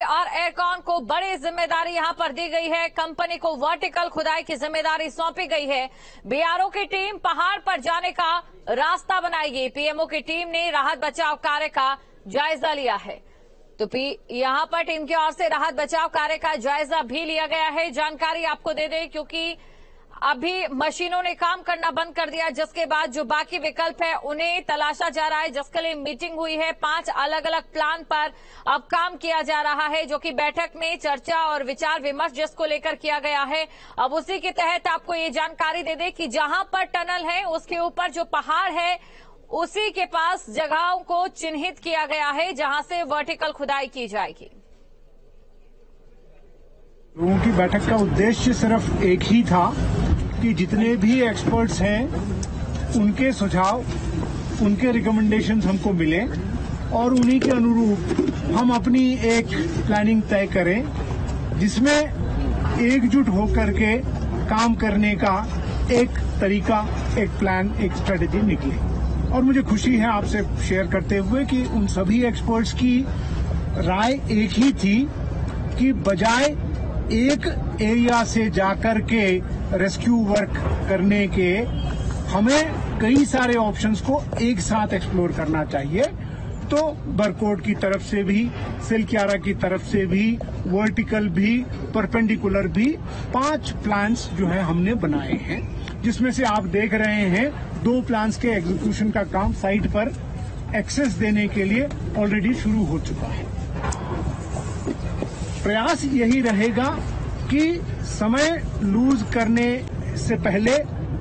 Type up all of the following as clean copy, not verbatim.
और एयरकॉन को बड़ी जिम्मेदारी यहां पर दी गई है। कंपनी को वर्टिकल खुदाई की जिम्मेदारी सौंपी गई है। बीआरओ की टीम पहाड़ पर जाने का रास्ता बनाएगी। पीएमओ की टीम ने राहत बचाव कार्य का जायजा लिया है। तो यहां पर टीम की ओर से राहत बचाव कार्य का जायजा भी लिया गया है। जानकारी आपको दे दें क्योंकि अभी मशीनों ने काम करना बंद कर दिया, जिसके बाद जो बाकी विकल्प है उन्हें तलाशा जा रहा है, जिसके लिए मीटिंग हुई है। 5 अलग अलग प्लान पर अब काम किया जा रहा है, जो कि बैठक में चर्चा और विचार विमर्श जिसको लेकर किया गया है। अब उसी के तहत आपको ये जानकारी दे दें कि जहां पर टनल है उसके ऊपर जो पहाड़ है उसी के पास जगहों को चिन्हित किया गया है जहां से वर्टिकल खुदाई की जाएगी। लोगों की बैठक का उद्देश्य सिर्फ एक ही था कि जितने भी एक्सपर्ट्स हैं उनके सुझाव, उनके रिकमेंडेशंस हमको मिले और उन्हीं के अनुरूप हम अपनी एक प्लानिंग तय करें जिसमें एकजुट होकर के काम करने का एक तरीका, एक प्लान, एक स्ट्रेटेजी निकले। और मुझे खुशी है आपसे शेयर करते हुए कि उन सभी एक्सपर्ट्स की राय एक ही थी कि बजाय एक एरिया से जाकर के रेस्क्यू वर्क करने के हमें कई सारे ऑप्शंस को एक साथ एक्सप्लोर करना चाहिए। तो बरकोट की तरफ से भी, सिलक्यारा की तरफ से भी, वर्टिकल भी, परपेंडिकुलर भी 5 प्लान्स जो है हमने बनाए हैं, जिसमें से आप देख रहे हैं 2 प्लान्स के एग्जीक्यूशन का काम साइट पर एक्सेस देने के लिए ऑलरेडी शुरू हो चुका है। प्रयास यही रहेगा कि समय लूज करने से पहले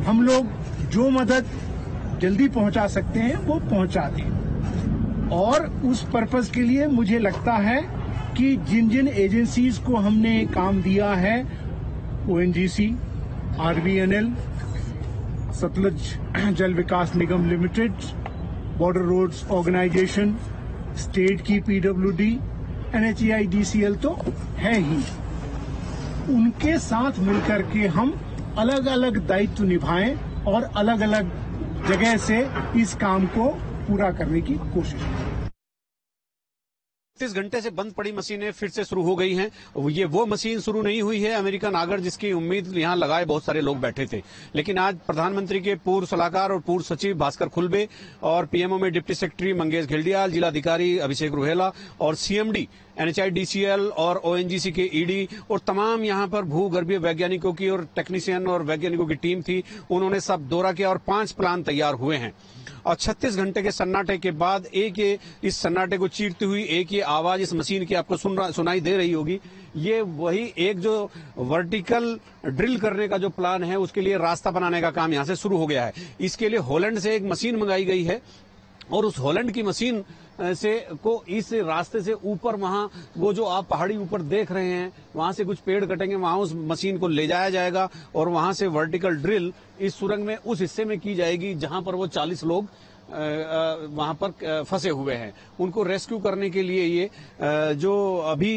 हम लोग जो मदद जल्दी पहुंचा सकते हैं वो पहुंचा दें। और उस पर्पस के लिए मुझे लगता है कि जिन जिन एजेंसीज को हमने काम दिया है, ONGC, RVNL, Satluj Jal Vikas Nigam limited, border roads organisation, state की पीडब्ल्यूडी, एनएचएआईडीसीएल तो है ही, उनके साथ मिलकर के हम अलग अलग दायित्व निभाएं और अलग अलग जगह से इस काम को पूरा करने की कोशिश करें। 30 घंटे से बंद पड़ी मशीनें फिर से शुरू हो गई हैं। ये वो मशीन शुरू नहीं हुई है अमेरिकन आगर जिसकी उम्मीद यहां लगाए बहुत सारे लोग बैठे थे, लेकिन आज प्रधानमंत्री के पूर्व सलाहकार और पूर्व सचिव भास्कर खुलबे और पीएमओ में डिप्टी सेक्रेटरी मंगेश घिल्डियाल, जिलाधिकारी अभिषेक रुहेला और सीएमडी एनएचआईडीसीएल और ओएनजीसी के ईडी और तमाम यहां पर भूगर्भीय वैज्ञानिकों की और टेक्नीशियन और वैज्ञानिकों की टीम थी। उन्होंने सब दौरा किया और 5 प्लान तैयार हुए हैं। और 36 घंटे के सन्नाटे के बाद एक ये इस सन्नाटे को चीरती हुई एक ये आवाज इस मशीन की आपको सुनाई दे रही होगी। ये वही एक जो वर्टिकल ड्रिल करने का जो प्लान है उसके लिए रास्ता बनाने का काम यहां से शुरू हो गया है। इसके लिए हॉलैंड से एक मशीन मंगाई गई है और उस हॉलैंड की मशीन से को इस रास्ते से ऊपर वहां वो जो आप पहाड़ी ऊपर देख रहे हैं वहां से कुछ पेड़ कटेंगे, वहां उस मशीन को ले जाया जाएगा और वहां से वर्टिकल ड्रिल इस सुरंग में उस हिस्से में की जाएगी जहां पर वो 40 लोग वहां पर फंसे हुए हैं। उनको रेस्क्यू करने के लिए ये जो अभी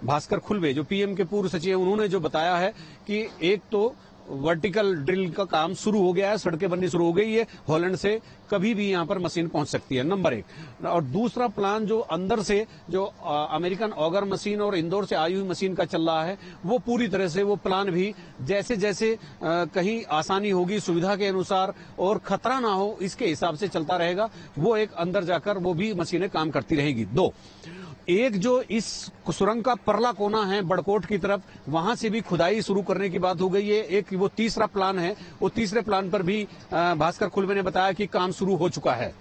भास्कर खुलबे जो पीएम के पूर्व सचिव हैं उन्होंने जो बताया है कि एक तो वर्टिकल ड्रिल का काम शुरू हो गया है, सड़कें बननी शुरू हो गई है, हॉलैंड से कभी भी यहां पर मशीन पहुंच सकती है, नंबर 1। और दूसरा प्लान जो अंदर से जो अमेरिकन ऑगर मशीन और इंदौर से आई हुई मशीन का चल रहा है वो पूरी तरह से वो प्लान भी जैसे जैसे कहीं आसानी होगी सुविधा के अनुसार और खतरा ना हो इसके हिसाब से चलता रहेगा। वो एक अंदर जाकर वो भी मशीनें काम करती रहेगी। 2, एक जो इस सुरंग का परला कोना है बड़कोट की तरफ, वहां से भी खुदाई शुरू करने की बात हो गई है। एक वो तीसरा प्लान है, वो तीसरे प्लान पर भी भास्कर खुलबे ने बताया कि काम शुरू हो चुका है।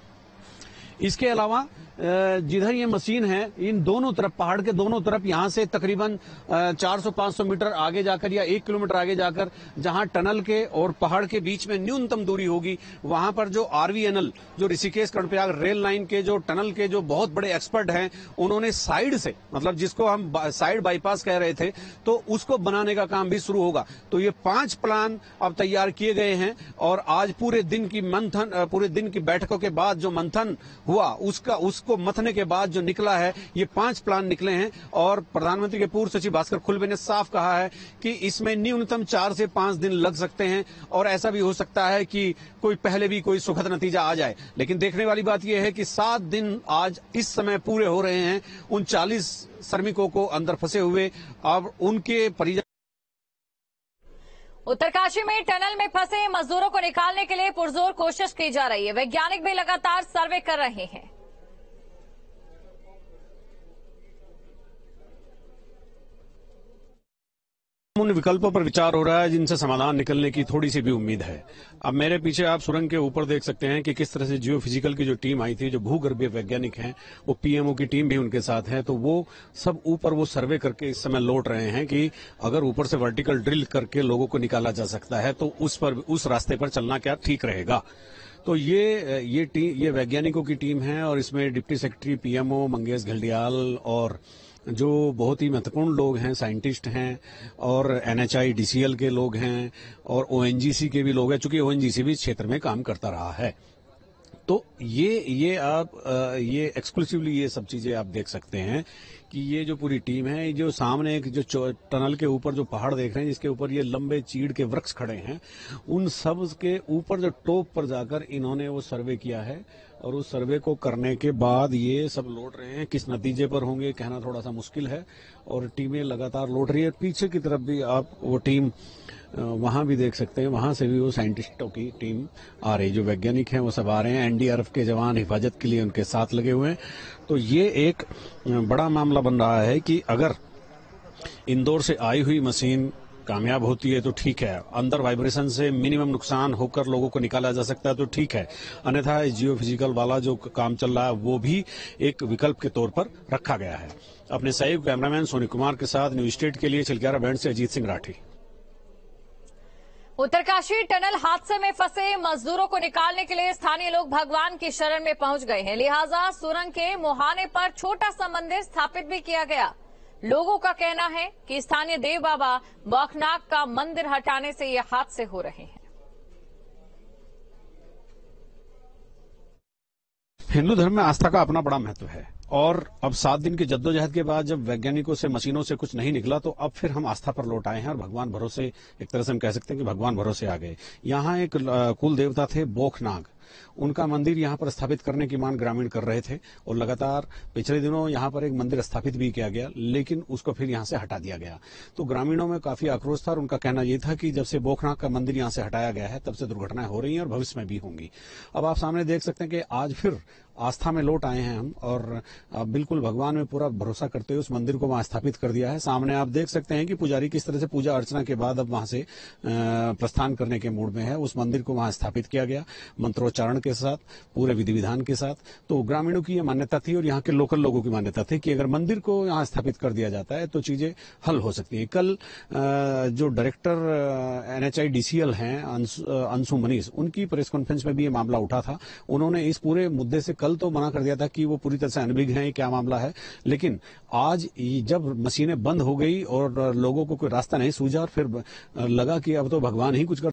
इसके अलावा जिधर ये मशीन है इन दोनों तरफ, पहाड़ के दोनों तरफ, यहां से तकरीबन 400-500 मीटर आगे जाकर या 1 किलोमीटर आगे जाकर जहां टनल के और पहाड़ के बीच में न्यूनतम दूरी होगी वहां पर जो आरवीएनएल जो ऋषिकेश कर्णप्रयाग रेल लाइन के जो टनल के जो बहुत बड़े एक्सपर्ट हैं उन्होंने साइड से, मतलब जिसको हम साइड बाईपास कह रहे थे, तो उसको बनाने का काम भी शुरू होगा। तो ये 5 प्लान अब तैयार किए गए हैं और आज पूरे दिन की बैठकों के बाद जो मंथन हुआ उसको को मथने के बाद जो निकला है, ये 5 प्लान निकले हैं और प्रधानमंत्री के पूर्व सचिव भास्कर खुल्बे ने साफ कहा है कि इसमें न्यूनतम 4 से 5 दिन लग सकते हैं और ऐसा भी हो सकता है कि कोई पहले भी कोई सुखद नतीजा आ जाए। लेकिन देखने वाली बात यह है कि 7 दिन आज इस समय पूरे हो रहे हैं उन 40 श्रमिकों को अंदर फंसे हुए। अब उनके परिजन उत्तरकाशी में टनल में फंसे मजदूरों को निकालने के लिए पुरजोर कोशिश की जा रही है। वैज्ञानिक भी लगातार सर्वे कर रहे हैं। उन विकल्पों पर विचार हो रहा है जिनसे समाधान निकलने की थोड़ी सी भी उम्मीद है। अब मेरे पीछे आप सुरंग के ऊपर देख सकते हैं कि किस तरह से जियोफिजिकल की जो टीम आई थी, जो भूगर्भीय वैज्ञानिक हैं, वो पीएमओ की टीम भी उनके साथ है, तो वो सब ऊपर वो सर्वे करके इस समय लौट रहे हैं कि अगर ऊपर से वर्टिकल ड्रिल करके लोगों को निकाला जा सकता है तो उस रास्ते पर चलना क्या ठीक रहेगा। तो ये वैज्ञानिकों की टीम है और इसमें deputy secretary PMO Mangesh Ghildiyal और जो बहुत ही महत्वपूर्ण लोग हैं, साइंटिस्ट हैं और NHI-DCL के लोग हैं और ONGC के भी लोग हैं, चूंकि ONGC भी इस क्षेत्र में काम करता रहा है। तो ये एक्सक्लूसिवली ये सब चीजें आप देख सकते हैं कि ये जो पूरी टीम है, जो सामने एक जो टनल के ऊपर जो पहाड़ देख रहे हैं जिसके ऊपर ये लंबे चीड़ के वृक्ष खड़े हैं, उन सब के ऊपर जो टॉप पर जाकर इन्होंने वो सर्वे किया है और उस सर्वे को करने के बाद ये सब लौट रहे हैं। किस नतीजे पर होंगे कहना थोड़ा सा मुश्किल है और टीमें लगातार लौट रही है। पीछे की तरफ भी आप वो टीम वहां भी देख सकते हैं, वहां से भी वो साइंटिस्टों की टीम आ रही, जो वैज्ञानिक हैं वो सब आ रहे हैं। NDRF के जवान हिफाजत के लिए उनके साथ लगे हुए हैं। तो ये एक बड़ा मामला बन रहा है कि अगर इंदौर से आई हुई मशीन कामयाब होती है तो ठीक है, अंदर वाइब्रेशन से मिनिमम नुकसान होकर लोगों को निकाला जा सकता है तो ठीक है, अन्यथा जियोफिजिकल वाला जो काम चल रहा है वो भी एक विकल्प के तौर पर रखा गया है। अपने सहयोगी कैमरामैन सोनी कुमार के साथ न्यूज स्टेट के लिए चिलकारा बैंड से अजीत सिंह राठी। उत्तरकाशी टनल हादसे में फंसे मजदूरों को निकालने के लिए स्थानीय लोग भगवान की शरण में पहुंच गए हैं, लिहाजा सुरंग के मुहाने पर छोटा सा मंदिर स्थापित भी किया गया। लोगों का कहना है कि स्थानीय देव बाबा बौखनाग का मंदिर हटाने से ये हादसे हो रहे हैं। हिंदू धर्म में आस्था का अपना बड़ा महत्व है और अब 7 दिन की जद्दोजहद के बाद जब वैज्ञानिकों से, मशीनों से कुछ नहीं निकला तो अब फिर हम आस्था पर लौट आए हैं और भगवान भरोसे, एक तरह से हम कह सकते हैं कि भगवान भरोसे आ गए। यहाँ एक कुल देवता थे बौखनाग, उनका मंदिर यहाँ पर स्थापित करने की मांग ग्रामीण कर रहे थे और लगातार पिछले दिनों यहाँ पर एक मंदिर स्थापित भी किया गया, लेकिन उसको फिर यहाँ से हटा दिया गया। तो ग्रामीणों में काफी आक्रोश था और उनका कहना यह था कि जब से बौखनाग का मंदिर यहाँ से हटाया गया है तब से दुर्घटनाएं हो रही हैं और भविष्य में भी होंगी। अब आप सामने देख सकते हैं कि आज फिर आस्था में लौट आए हैं हम और बिल्कुल भगवान में पूरा भरोसा करते हुए उस मंदिर को वहां स्थापित कर दिया है। सामने आप देख सकते हैं कि पुजारी किस तरह से पूजा अर्चना के बाद अब वहां से प्रस्थान करने के मूड में है। उस मंदिर को वहां स्थापित किया गया मंत्रोच्चारण के साथ, पूरे विधि विधान के साथ। तो ग्रामीणों की यह मान्यता थी और यहाँ के लोकल लोगों की मान्यता थी कि अगर मंदिर को यहाँ स्थापित कर दिया जाता है तो चीजें हल हो सकती है। कल जो डायरेक्टर NHI-DCL हैं अंशु मनीष, उनकी प्रेस कॉन्फ्रेंस में भी ये मामला उठा था। उन्होंने इस पूरे मुद्दे से कल तो मना कर दिया था कि वो पूरी तरह से अनभिज्ञ हैं, क्या मामला है, लेकिन आज जब मशीनें बंद हो गई और लोगों को कोई रास्ता नहीं सूझा और फिर लगा कि अब तो भगवान ही कुछ कर